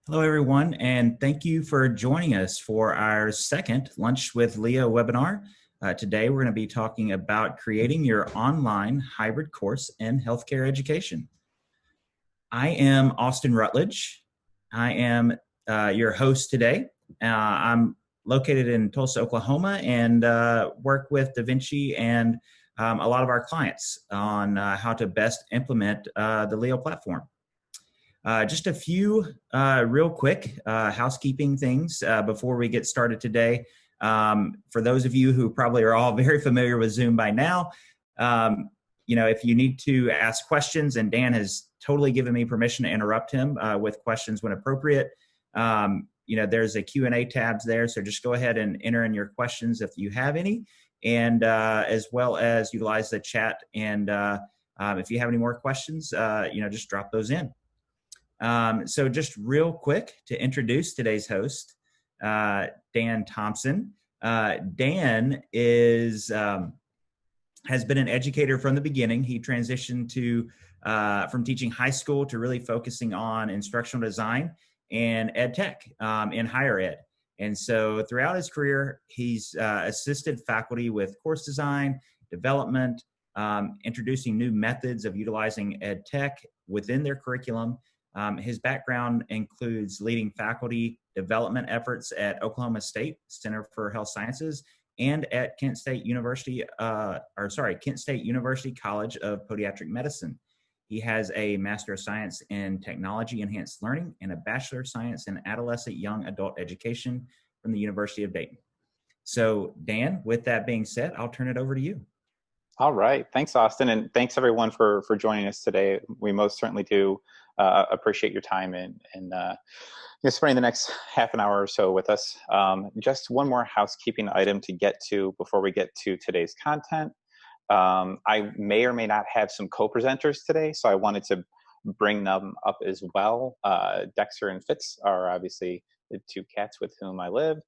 Hello, everyone, and thank you for joining us for our second Lunch with Leo webinar. Today, we're going to be talking about creating your online hybrid course in healthcare education. I am Austin Rutledge. I am your host today. I'm located in Tulsa, Oklahoma, and work with DaVinci and a lot of our clients on how to best implement the Leo platform. Just a few real quick housekeeping things before we get started today. For those of you who probably are all very familiar with Zoom by now, if you need to ask questions, and Dan has totally given me permission to interrupt him with questions when appropriate. There's a Q&A tabs there, so just go ahead and enter in your questions if you have any, and as well as utilize the chat. And if you have any more questions, just drop those in. So just real quick to introduce today's host, Dan Thompson. Dan has been an educator from the beginning. He transitioned from teaching high school to really focusing on instructional design and ed tech in higher ed. And so throughout his career, he's assisted faculty with course design, development, introducing new methods of utilizing ed tech within their curriculum. His background includes leading faculty development efforts at Oklahoma State Center for Health Sciences and at Kent State University College of Podiatric Medicine. He has a Master of Science in Technology Enhanced Learning and a Bachelor of Science in Adolescent Young Adult Education from the University of Dayton. So, Dan, with that being said, I'll turn it over to you. All right. Thanks, Austin. And thanks, everyone, for joining us today. We most certainly do appreciate your time and spending the next half an hour or so with us. Just one more housekeeping item to get to before we get to today's content. I may or may not have some co-presenters today, so I wanted to bring them up as well. Dexter and Fitz are obviously the two cats with whom I live.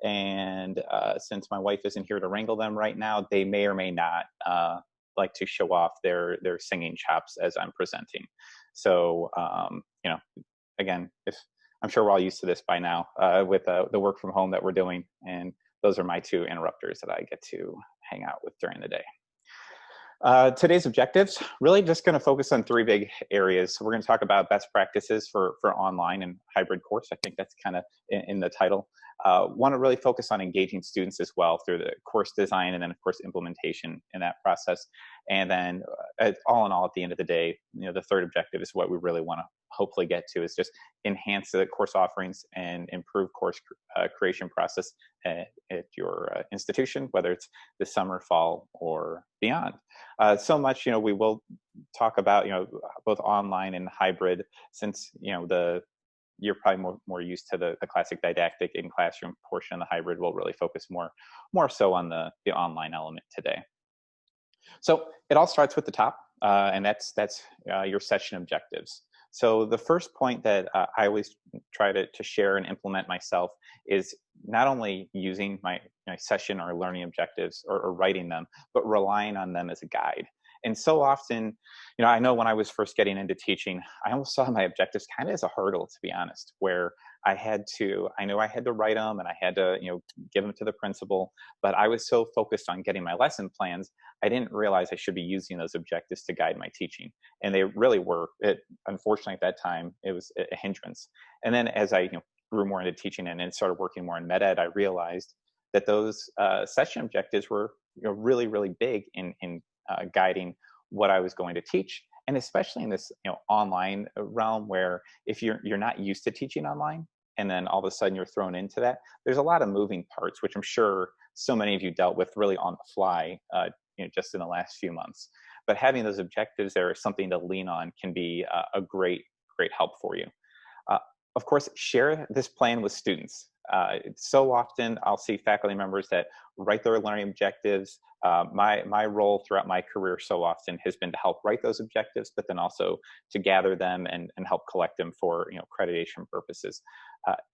And since my wife isn't here to wrangle them right now, they may or may not like to show off their singing chops as I'm presenting. So, again, if I'm sure we're all used to this by now with the work from home that we're doing. And those are my two interrupters that I get to hang out with during the day. Today's objectives, really just going to focus on three big areas. So we're going to talk about best practices for online and hybrid course. I think that's kind of in the title. Want to really focus on engaging students as well through the course design and then, of course, implementation in that process. And then all in all, at the end of the day, the third objective is what we really want to hopefully get to, is just enhance the course offerings and improve course creation process at your institution, whether it's this summer, fall, or beyond. So much, we will talk about, both online and hybrid, since, you're probably more used to the classic didactic in classroom portion. The hybrid will really focus more so on the online element today. So it all starts with the top, and that's your session objectives. So the first point that I always try to share and implement myself is not only using my session or learning objectives or writing them, but relying on them as a guide. And so often, I know when I was first getting into teaching, I almost saw my objectives kind of as a hurdle, to be honest, where I knew I had to write them and I had to, give them to the principal, but I was so focused on getting my lesson plans, I didn't realize I should be using those objectives to guide my teaching. And they really were. Unfortunately, at that time, it was a hindrance. And then as I grew more into teaching and started working more in med ed, I realized that those session objectives were really, really big in guiding what I was going to teach. And especially in this online realm, where if you're not used to teaching online, and then all of a sudden you're thrown into that, there's a lot of moving parts, which I'm sure so many of you dealt with really on the fly, just in the last few months. But having those objectives there is something to lean on, can be a great help for you. Of course, share this plan with students. So often I'll see faculty members that write their learning objectives. My role throughout my career so often has been to help write those objectives, but then also to gather them and help collect them for accreditation purposes.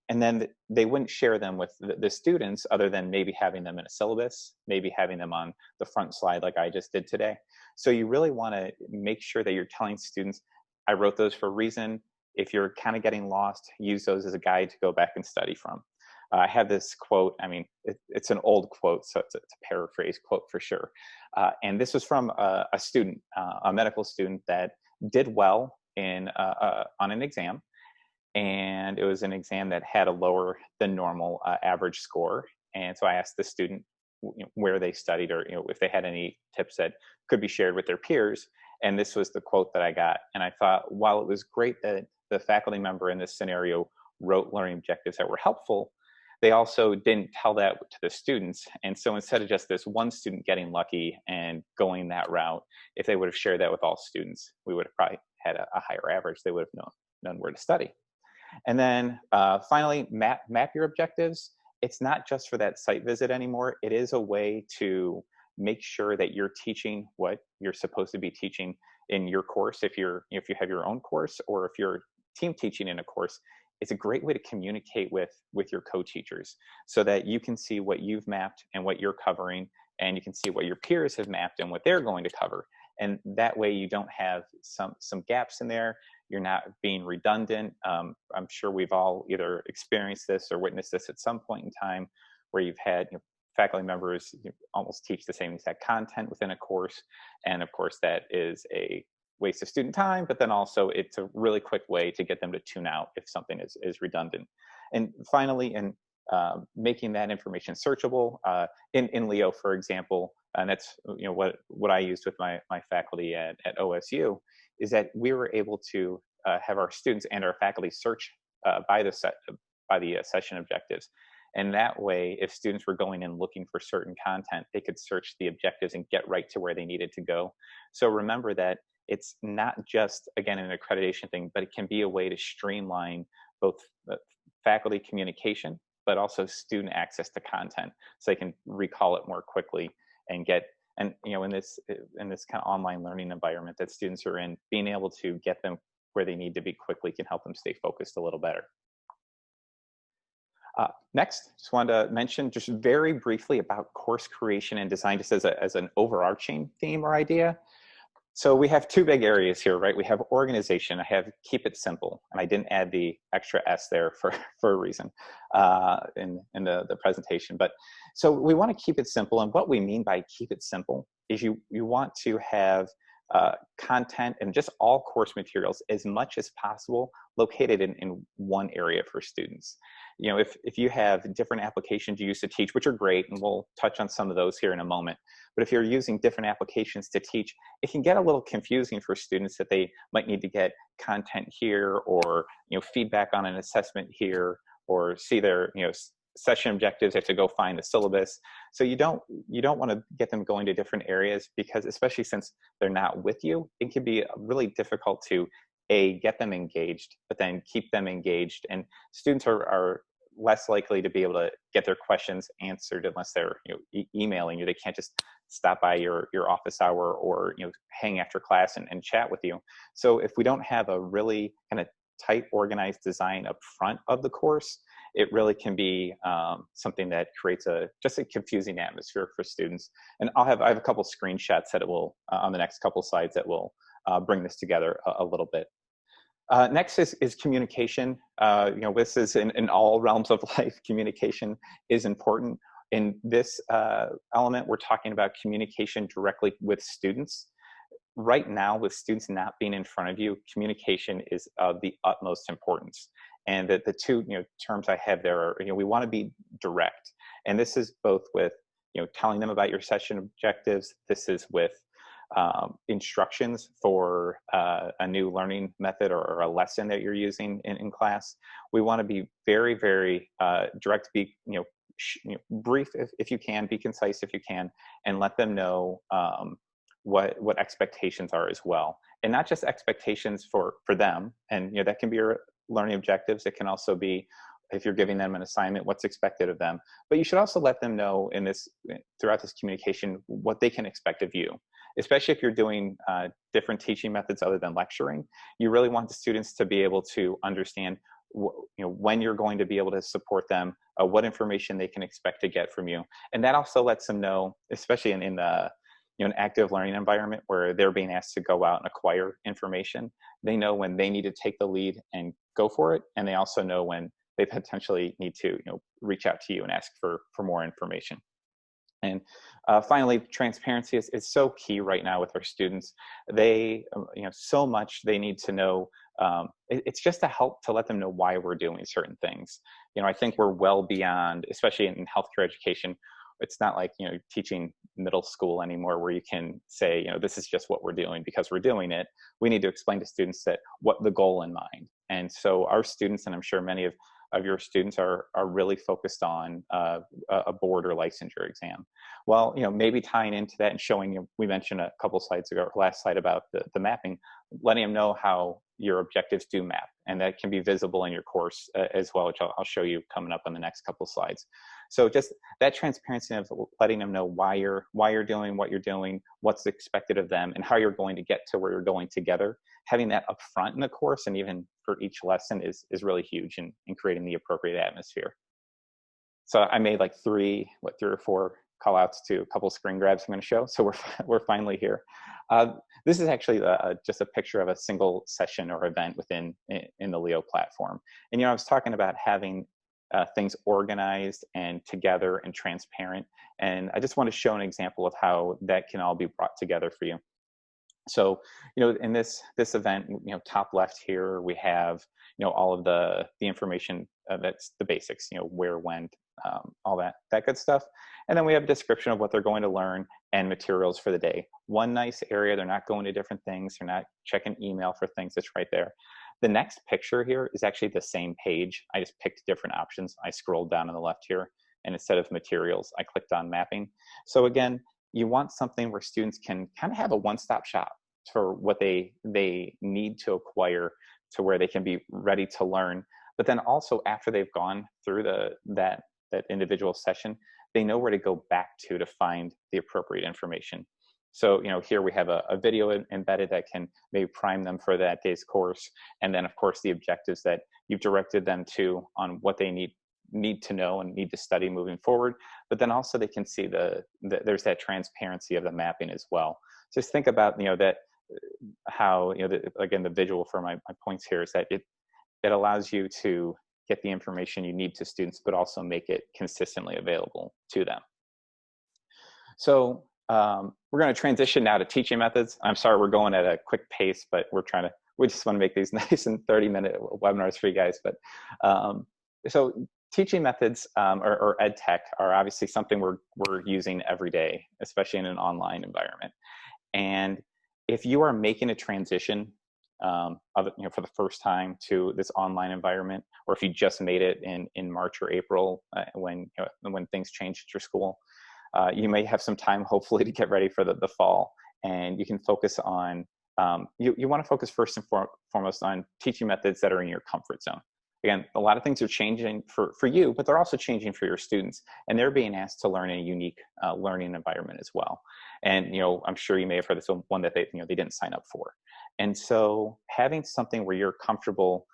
And then they wouldn't share them with the students other than maybe having them in a syllabus, maybe having them on the front slide like I just did today. So you really want to make sure that you're telling students, I wrote those for a reason. if you're kind of getting lost, use those as a guide to go back and study from. I had this quote, I mean, it's an old quote, so it's a paraphrase quote for sure. And this was from a student, a medical student that did well on an exam. And it was an exam that had a lower than normal average score. And so I asked the student where they studied, or if they had any tips that could be shared with their peers. And this was the quote that I got. And I thought, while it was great that the faculty member in this scenario wrote learning objectives that were helpful, they also didn't tell that to the students. And so instead of just this one student getting lucky and going that route, if they would have shared that with all students, we would have probably had a higher average. They would have known where to study. And then finally, map your objectives. It's not just for that site visit anymore. It is a way to make sure that you're teaching what you're supposed to be teaching in your course. If you have your own course, or if you're team teaching in a course, it's a great way to communicate with your co-teachers, so that you can see what you've mapped and what you're covering, and you can see what your peers have mapped and what they're going to cover. And that way you don't have some gaps in there. You're not being redundant. I'm sure we've all either experienced this or witnessed this at some point in time, where you've had faculty members almost teach the same exact content within a course. And of course, that is a waste of student time, but then also it's a really quick way to get them to tune out if something is redundant. And finally, in making that information searchable, in Leo, for example, and that's what I used with my faculty at OSU, is that we were able to have our students and our faculty search by the session objectives. And that way, if students were going and looking for certain content, they could search the objectives and get right to where they needed to go. So remember that it's not just, again, an accreditation thing, but it can be a way to streamline both faculty communication, but also student access to content, so they can recall it more quickly and get, and in this kind of online learning environment that students are in, being able to get them where they need to be quickly can help them stay focused a little better. Next, just wanted to mention just very briefly about course creation and design, just as an overarching theme or idea. So we have two big areas here, right? We have organization. I have keep it simple, and I didn't add the extra S there for a reason in the presentation. But so we want to keep it simple, and what we mean by keep it simple is you want to have content and just all course materials as much as possible located in one area for students. If you have different applications you use to teach, which are great, and we'll touch on some of those here in a moment, but if you're using different applications to teach, it can get a little confusing for students that they might need to get content here, or feedback on an assessment here, or see their session objectives, they have to go find the syllabus. So you don't want to get them going to different areas, because especially since they're not with you, it can be really difficult to get them engaged, but then keep them engaged. And students are less likely to be able to get their questions answered unless they're emailing you. They can't just stop by your office hour or hang after class and chat with you. So if we don't have a really kind of tight, organized design up front of the course, it really can be something that creates just a confusing atmosphere for students. And I have a couple screenshots that it will on the next couple slides that will bring this together a little bit. Next is communication. This is in all realms of life. Communication is important. In this element, we're talking about communication directly with students. Right now, with students not being in front of you, communication is of the utmost importance. And the two terms I have there are, we want to be direct. And this is both with telling them about your session objectives. This is with instructions for a new learning method or a lesson that you're using in class. We want to be very, very direct, be brief if you can, be concise if you can, and let them know what expectations are as well. And not just expectations for them, and that can be your learning objectives. It can also be, if you're giving them an assignment, what's expected of them. But you should also let them know throughout this communication what they can expect of you. Especially if you're doing different teaching methods other than lecturing, you really want the students to be able to understand when you're going to be able to support them, what information they can expect to get from you. And that also lets them know, especially in the an active learning environment where they're being asked to go out and acquire information. They know when they need to take the lead and go for it, and they also know when they potentially need to reach out to you and ask for more information. And finally, transparency is so key right now with our students. They, so much they need to know. It's just to help to let them know why we're doing certain things. I think we're well beyond, especially in healthcare education. It's not like teaching middle school anymore, where you can say this is just what we're doing because we're doing it. We need to explain to students that what the goal in mind. And so our students, and I'm sure many of your students are really focused on a board or licensure exam. Well, maybe tying into that and showing, we mentioned a couple slides ago, last slide, about the mapping, letting them know how your objectives do map, and that can be visible in your course as well, which I'll show you coming up on the next couple slides. So just that transparency of letting them know why you're doing what you're doing, what's expected of them, and how you're going to get to where you're going together. Having that up front in the course and even for each lesson is really huge in creating the appropriate atmosphere. So I made like three or four call outs to a couple screen grabs I'm going to show. So we're finally here. This is actually just a picture of a single session or event in the Leo platform. And I was talking about having things organized and together and transparent. And I just want to show an example of how that can all be brought together for you. So, in this event, top left here, we have, all of the information that's the basics, where, when, all that good stuff. And then we have a description of what they're going to learn and materials for the day. One nice area, they're not going to different things. They're not checking email for things. It's right there. The next picture here is actually the same page. I just picked different options. I scrolled down on the left here, and instead of materials, I clicked on mapping. So again, you want something where students can kind of have a one-stop shop for what they need to acquire, to where they can be ready to learn. But then also, after they've gone through that individual session, they know where to go back to find the appropriate information. So here we have a video embedded that can maybe prime them for that day's course, and then of course the objectives that you've directed them to on what they need to know and need to study moving forward. But then also they can see there's that transparency of the mapping as well. Just think about that, how again, the visual for my points here is that it allows you to get the information you need to students, but also make it consistently available to them. So we're going to transition now to teaching methods. I'm sorry we're going at a quick pace, but we just want to make these nice and 30-minute webinars for you guys. But so teaching methods or ed tech are obviously something we're using every day, especially in an online environment. And if you are making a transition for the first time to this online environment, or if you just made it in March or April when things changed at your school, you may have some time, hopefully, to get ready for the fall, and you can focus on you want to focus first and foremost on teaching methods that are in your comfort zone. Again, a lot of things are changing for you, but they're also changing for your students, and they're being asked to learn in a unique learning environment as well. And I'm sure you may have heard this one that they didn't sign up for. And so having something where you're comfortable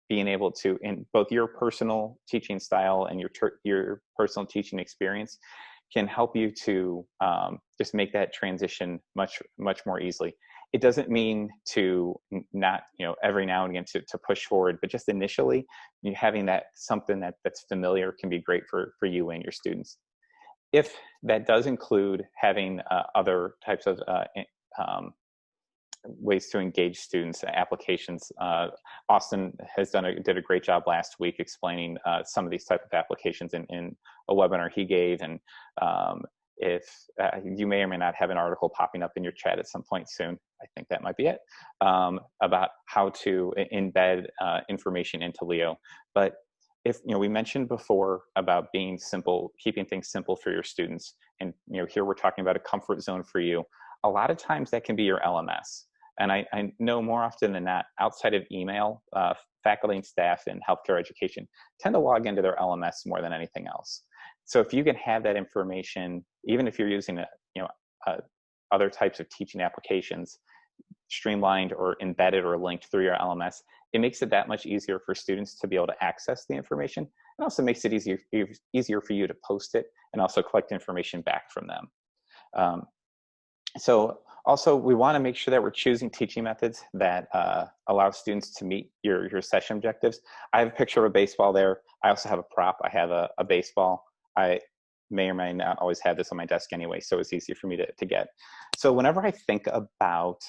being able to, in both your personal teaching style and your personal teaching experience, can help you to just make that transition much more easily. It doesn't mean to not, every now and again to push forward, but just initially, having that something that's familiar can be great for you and your students. If that does include having other types of ways to engage students, applications, Austin did a great job last week explaining some of these type of applications in a webinar he gave. And if you may or may not have an article popping up in your chat at some point soon, I think that might be it, about how to embed information into Leo. But if we mentioned before about being simple, keeping things simple for your students, and here we're talking about a comfort zone for you. A lot of times that can be your LMS. And I know more often than not, outside of email, faculty and staff in healthcare education tend to log into their LMS more than anything else. So if you can have that information, even if you're using other types of teaching applications, streamlined or embedded or linked through your LMS, it makes it that much easier for students to be able to access the information. It also makes it easier for you to post it and also collect information back from them. So also we want to make sure that we're choosing teaching methods that allow students to meet your session objectives. I have a picture of a baseball there. I also have a prop. I have a baseball. I may or may not always have this on my desk anyway, so it's easy for me to get. So whenever I think about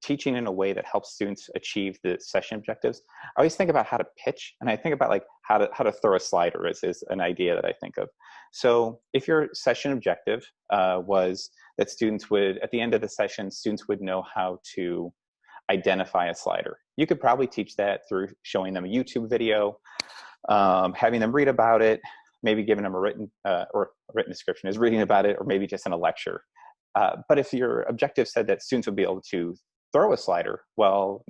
teaching in a way that helps students achieve the session objectives, I always think about how to pitch, and I think about like how to throw a slider is an idea that I think of. So if your session objective was that students would, at the end of the session, students would know how to identify a slider. You could probably teach that through showing them a YouTube video, having them read about it, maybe giving them a written or a written description is reading about it, or maybe just in a lecture. But if your objective said that students would be able to throw a slider, well,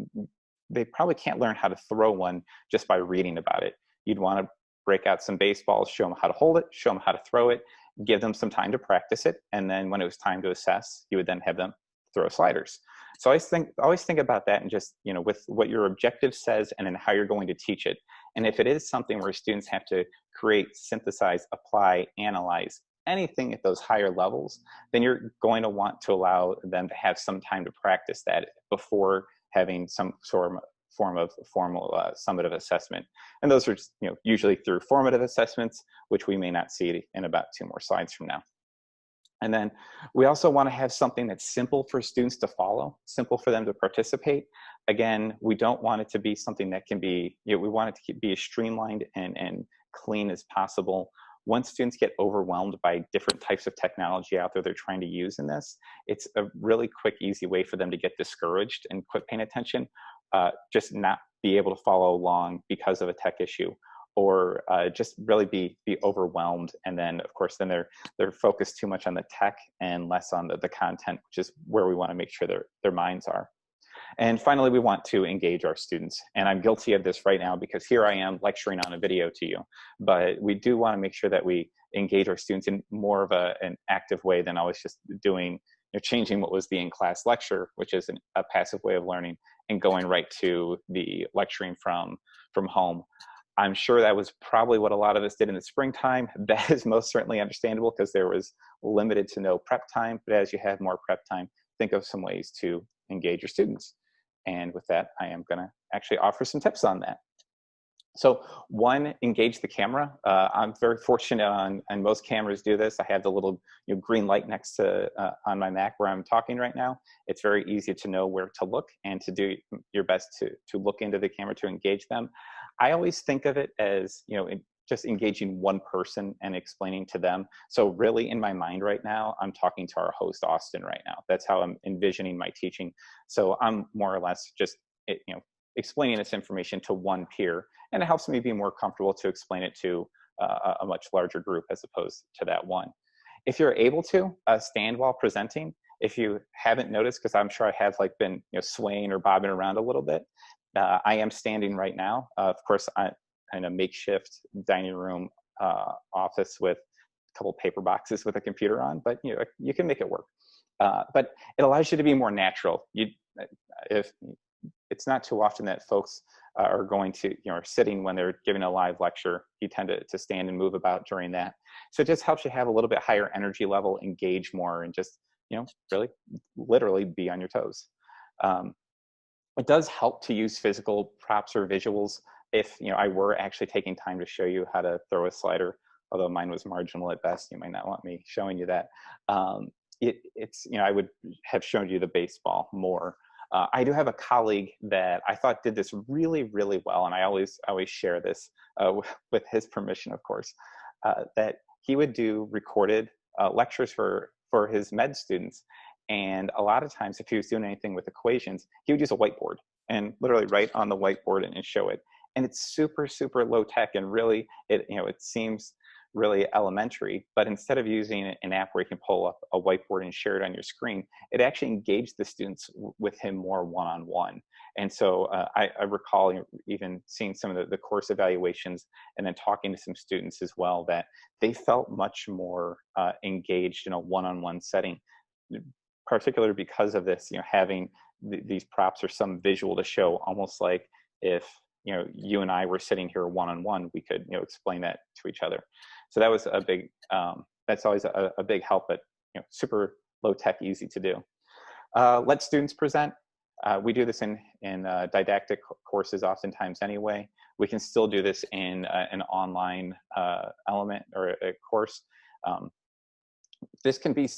they probably can't learn how to throw one just by reading about it. You'd want to break out some baseballs, show them how to hold it, show them how to throw it, give them some time to practice it, and then when it was time to assess, you would then have them throw sliders. So I always think about that, and just, you know, with what your objective says and then how you're going to teach it. And if it is something where students have to create, synthesize, apply, analyze, anything at those higher levels, then you're going to want to allow them to have some time to practice that before having some form of formal summative assessment. And those are just, you know, usually through formative assessments, which we may not see in about 2 more slides from now. And then we also want to have something that's simple for students to follow, simple for them to participate. Again, we don't want it to be something that can be, you know, we want it to be as streamlined and clean as possible. Once students get overwhelmed by different types of technology out there they're trying to use in this, it's a really quick, easy way for them to get discouraged and quit paying attention, just not be able to follow along because of a tech issue, or just really be overwhelmed. And then, of course, then they're focused too much on the tech and less on the content, which is where we want to make sure their minds are. And finally, we want to engage our students. And I'm guilty of this right now because here I am lecturing on a video to you. But we do want to make sure that we engage our students in more of an active way than always just doing, you know, changing what was the in-class lecture, which is a passive way of learning, and going right to the lecturing from home. I'm sure that was probably what a lot of us did in the springtime. That is most certainly understandable because there was limited to no prep time. But as you have more prep time, think of some ways to engage your students. And with that, I am going to actually offer some tips on that. So one, engage the camera. I'm very fortunate on most cameras do this. I have the little, you know, green light next to on my Mac where I'm talking right now. It's very easy to know where to look and to do your best to look into the camera to engage them. I always think of it as, you know, just engaging one person and explaining to them. So really in my mind right now, I'm talking to our host, Austin, right now. That's how I'm envisioning my teaching. So I'm more or less just, you know, explaining this information to one peer, and it helps me be more comfortable to explain it to a much larger group as opposed to that one. If you're able to stand while presenting, if you haven't noticed, because I'm sure I have like been, you know, swaying or bobbing around a little bit, I am standing right now. Of course, I'm in a makeshift dining room office with a couple paper boxes with a computer on, but you know, you can make it work. But it allows you to be more natural. If it's not too often that folks are going to, you know, are sitting when they're giving a live lecture. You tend to stand and move about during that. So it just helps you have a little bit higher energy level, engage more, and just, you know, really literally be on your toes. It does help to use physical props or visuals. If, you know, I were actually taking time to show you how to throw a slider, although mine was marginal at best, you might not want me showing you that. It's, you know, I would have shown you the baseball more. I do have a colleague that I thought did this really, really well, and I always share this with his permission, of course, that he would do recorded lectures for his med students. And a lot of times, if he was doing anything with equations, he would use a whiteboard and literally write on the whiteboard and show it. And it's super, super low tech, and really, it seems really elementary, but instead of using an app where you can pull up a whiteboard and share it on your screen, it actually engaged the students with him more one-on-one. And so I recall even seeing some of the course evaluations and then talking to some students as well, that they felt much more engaged in a one-on-one setting, particularly because of this, you know, having these props or some visual to show, almost like if, you know, you and I were sitting here one-on-one, we could, you know, explain that to each other. So that was a big, that's always a big help, but, you know, super low tech, easy to do. Let students present. We do this in didactic courses oftentimes anyway. We can still do this in an online element or a course. This can be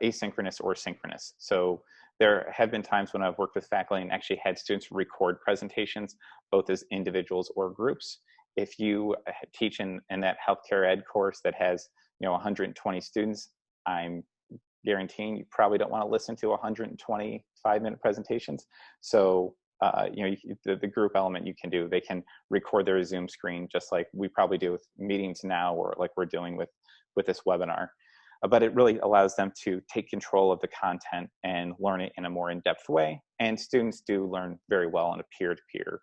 asynchronous or synchronous. So there have been times when I've worked with faculty and actually had students record presentations, both as individuals or groups. If you teach in that healthcare ed course that has 120 students, I'm guaranteeing you probably don't want to listen to 120 5-minute presentations. So the group element you can do, they can record their Zoom screen just like we probably do with meetings now, or like we're doing with this webinar. But it really allows them to take control of the content and learn it in a more in-depth way. And students do learn very well in a peer-to-peer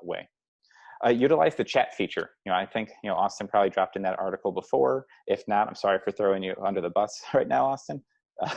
way. Utilize the chat feature. I think Austin probably dropped in that article before. If not, I'm sorry for throwing you under the bus right now, Austin.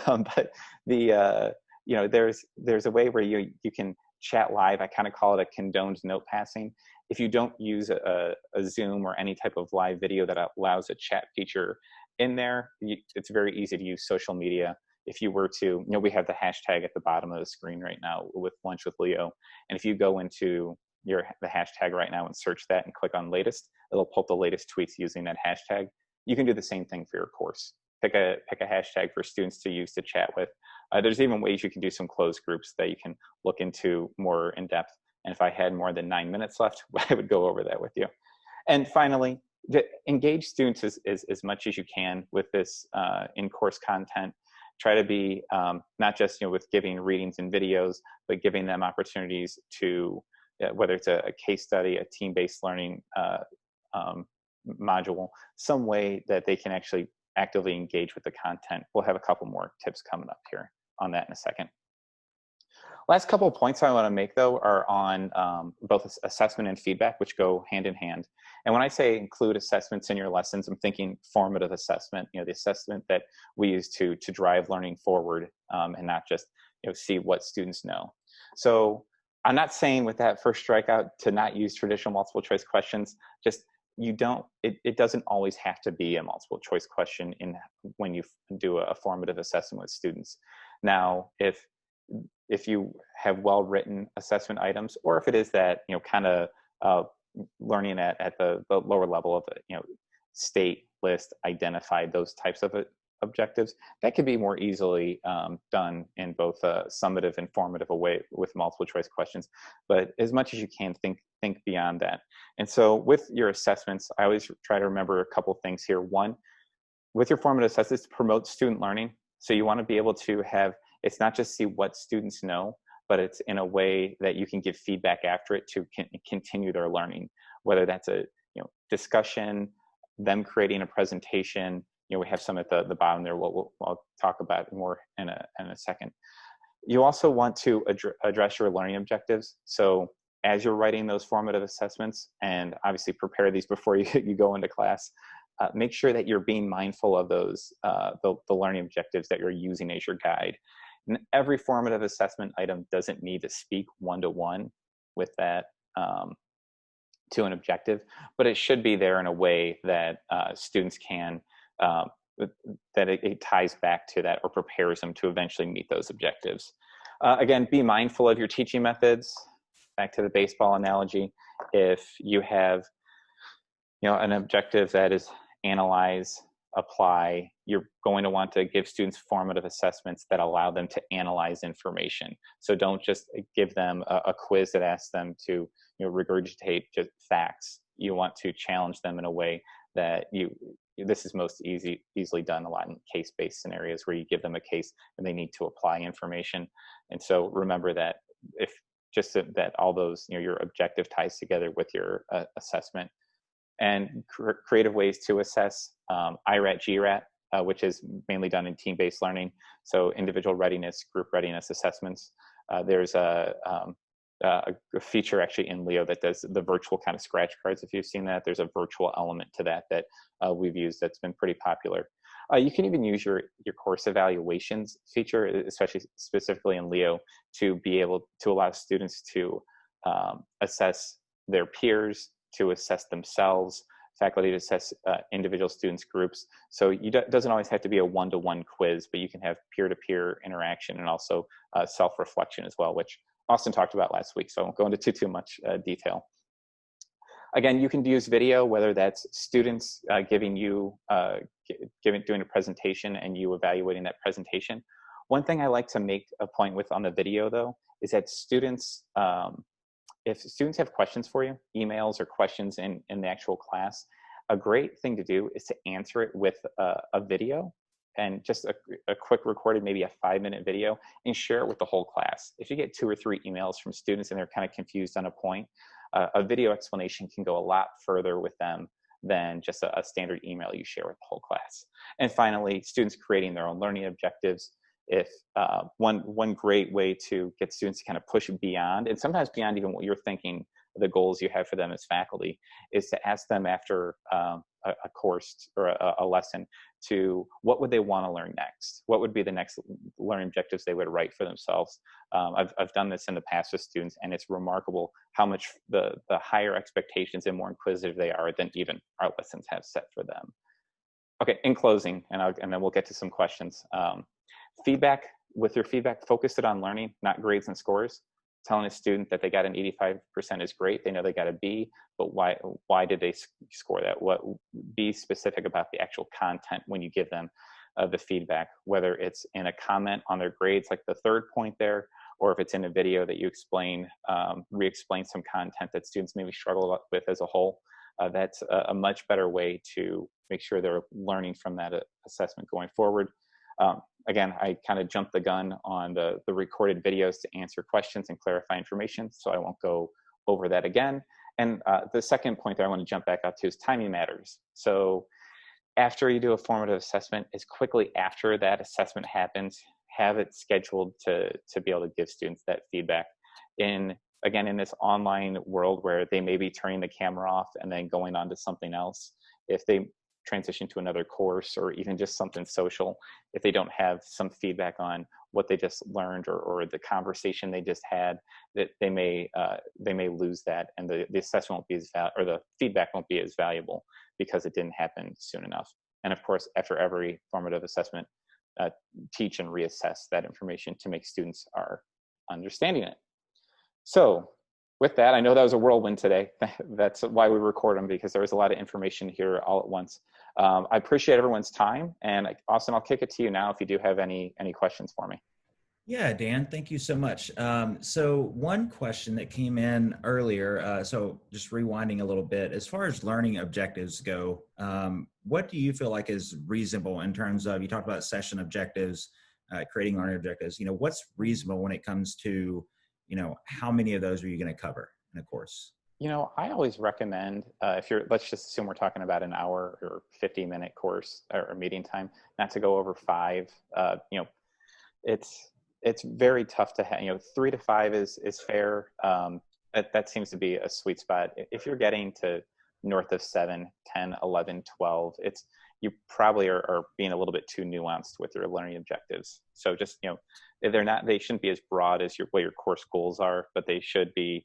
But there's a way where you can chat live. I kind of call it a condoned note passing. If you don't use a Zoom or any type of live video that allows a chat feature in there, it's very easy to use social media. If you were to, we have the hashtag at the bottom of the screen right now with Lunch with Leo. And if you go into the hashtag right now and search that and click on latest, it'll pull up the latest tweets using that hashtag. You can do the same thing for your course. Pick a hashtag for students to use to chat with. There's even ways you can do some closed groups that you can look into more in depth. And if I had more than 9 minutes left, I would go over that with you. And finally, engage students as much as you can with this in-course content. Try to be not just with giving readings and videos, but giving them opportunities to, whether it's a case study, a team-based learning module, some way that they can actually actively engage with the content. We'll have a couple more tips coming up here on that in a second. Last couple of points I want to make, though, are on both assessment and feedback, which go hand in hand. And when I say include assessments in your lessons, I'm thinking formative assessment, the assessment that we use to drive learning forward, and not just see what students know. So I'm not saying with that first strikeout to not use traditional multiple choice questions. Just it doesn't always have to be a multiple choice question when you do a formative assessment with students. Now, if you have well-written assessment items, or if it is that kind of learning at the lower level of it, state, list, identify, those types of objectives, that could be more easily done in both a summative and formative way with multiple choice questions. But as much as you can, think beyond that. And so with your assessments, I always try to remember a couple things here. One, with your formative assessments, promote student learning. So you want to be able to have, it's not just see what students know, but it's in a way that you can give feedback after it to continue their learning, whether that's a discussion, them creating a presentation. We have some at the bottom there. I'll talk about more in a second. You also want to address your learning objectives. So as you're writing those formative assessments, and obviously prepare these before you go into class, make sure that you're being mindful of those the learning objectives that you're using as your guide. And every formative assessment item doesn't need to speak one-to-one with that to an objective, but it should be there in a way that students can, that it ties back to that or prepares them to eventually meet those objectives. Again, be mindful of your teaching methods. Back to the baseball analogy, if you have an objective that is analyze, apply, you're going to want to give students formative assessments that allow them to analyze information. So don't just give them a quiz that asks them to regurgitate just facts. You want to challenge them in a way that this is most easily done a lot in case-based scenarios where you give them a case and they need to apply information. And so remember that that all those, your objective ties together with your assessment. And creative ways to assess, IRAT, GRAT, which is mainly done in team-based learning. So individual readiness, group readiness assessments. There's a feature actually in Leo that does the virtual kind of scratch cards. If you've seen that, there's a virtual element to that we've used that's been pretty popular. You can even use your course evaluations feature, especially specifically in Leo, to be able to allow students to assess their peers, to assess themselves, faculty to assess individual students groups. So it doesn't always have to be a one-to-one quiz, but you can have peer-to-peer interaction and also self-reflection as well, which Austin talked about last week, so I won't go into too much detail. Again, you can use video, whether that's students doing a presentation and you evaluating that presentation. One thing I like to make a point with on the video, though, is that students, if students have questions for you, emails or questions in the actual class, a great thing to do is to answer it with a video and just a quick recorded, maybe a 5-minute video, and share it with the whole class. If you get 2 or 3 emails from students and they're kind of confused on a point, a video explanation can go a lot further with them than just a standard email you share with the whole class. And finally, students creating their own learning objectives. If one great way to get students to kind of push beyond, and sometimes beyond even what you're thinking, the goals you have for them as faculty, is to ask them after a course or a lesson to what would they want to learn next? What would be the next learning objectives they would write for themselves? I've done this in the past with students, and it's remarkable how much the higher expectations and more inquisitive they are than even our lessons have set for them. Okay, in closing, and then we'll get to some questions. Feedback, with your feedback, focus it on learning, not grades and scores. Telling a student that they got an 85% is great. They know they got a B, but why did they score that? Be specific about the actual content when you give them the feedback, whether it's in a comment on their grades, like the 3rd point there, or if it's in a video that you explain, re-explain some content that students maybe struggle with as a whole. That's a much better way to make sure they're learning from that assessment going forward. Again, I kind of jumped the gun on the recorded videos to answer questions and clarify information, so I won't go over that again. And the second point that I want to jump back up to is timing matters. So after you do a formative assessment, as quickly after that assessment happens, have it scheduled to be able to give students that feedback. Again, in this online world where they may be turning the camera off and then going on to something else, if they transition to another course or even just something social, if they don't have some feedback on what they just learned or the conversation they just had, that they may lose that, and the assessment won't be as or the feedback won't be as valuable because it didn't happen soon enough. And of course, after every formative assessment, teach and reassess that information to make students are understanding it. So with that, I know that was a whirlwind today. That's why we record them, because there was a lot of information here all at once. I appreciate everyone's time, and Austin, I'll kick it to you now if you do have any questions for me. Yeah, Dan, thank you so much. So one question that came in earlier, so just rewinding a little bit, as far as learning objectives go, what do you feel like is reasonable in terms of, you talked about session objectives, creating learning objectives, what's reasonable when it comes to, how many of those are you going to cover in a course? I always recommend, let's just assume we're talking about an hour or 50-minute course or meeting time, not to go over 5. It's very tough to have, 3 to 5 is fair. That seems to be a sweet spot. If you're getting to north of 7, 10, 11, 12, you probably are being a little bit too nuanced with your learning objectives. So just, they shouldn't be as broad as what your course goals are, but they should be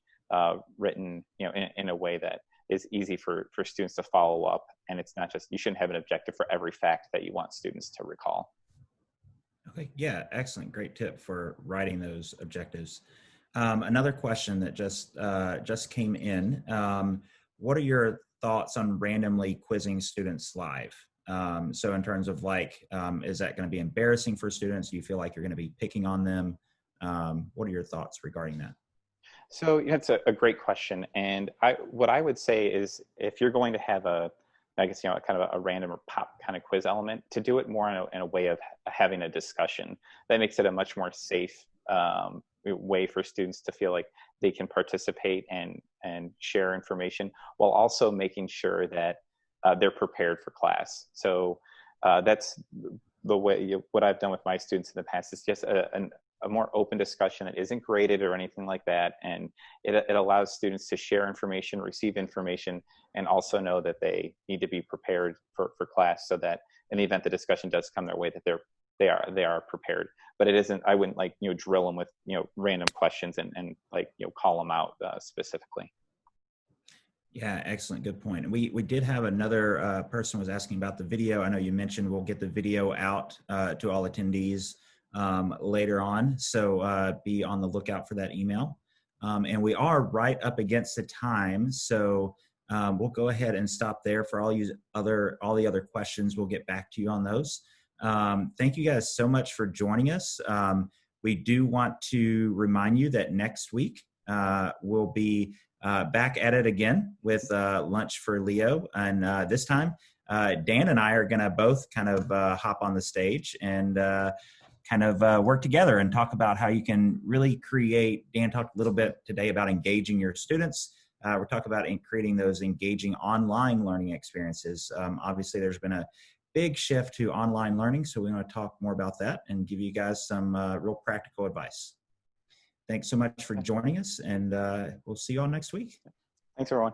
written, in a way that is easy for students to follow up. And it's not just, you shouldn't have an objective for every fact that you want students to recall. Okay, yeah, excellent. Great tip for writing those objectives. Another question that just came in. What are your thoughts on randomly quizzing students live? So in terms of is that going to be embarrassing for students? Do you feel like you're going to be picking on them? What are your thoughts regarding that? So that's a great question. And what I would say is, if you're going to have kind of a random or pop kind of quiz element, to do it more in a way of having a discussion. That makes it a much more safe way for students to feel like they can participate and share information, while also making sure that they're prepared for class. So that's the way, what I've done with my students in the past is just a more open discussion that isn't graded or anything like that. And it allows students to share information, receive information, and also know that they need to be prepared for class, so that in the event the discussion does come their way, that they are prepared. But it isn't, I wouldn't drill them with, random questions and call them out specifically. Yeah, excellent. Good point. And we did have another person was asking about the video. I know you mentioned we'll get the video out to all attendees later on. So be on the lookout for that email. And we are right up against the time. So we'll go ahead and stop there for all the other questions. We'll get back to you on those. Thank you guys so much for joining us. We do want to remind you that next week we'll be back at it again with Lunch for Leo. And this time, Dan and I are going to both kind of hop on the stage and kind of work together and talk about how you can really create. Dan talked a little bit today about engaging your students. We're talking about creating those engaging online learning experiences. Obviously, there's been a big shift to online learning, so we want to talk more about that and give you guys some real practical advice. Thanks so much for joining us, and we'll see you all next week. Thanks, everyone.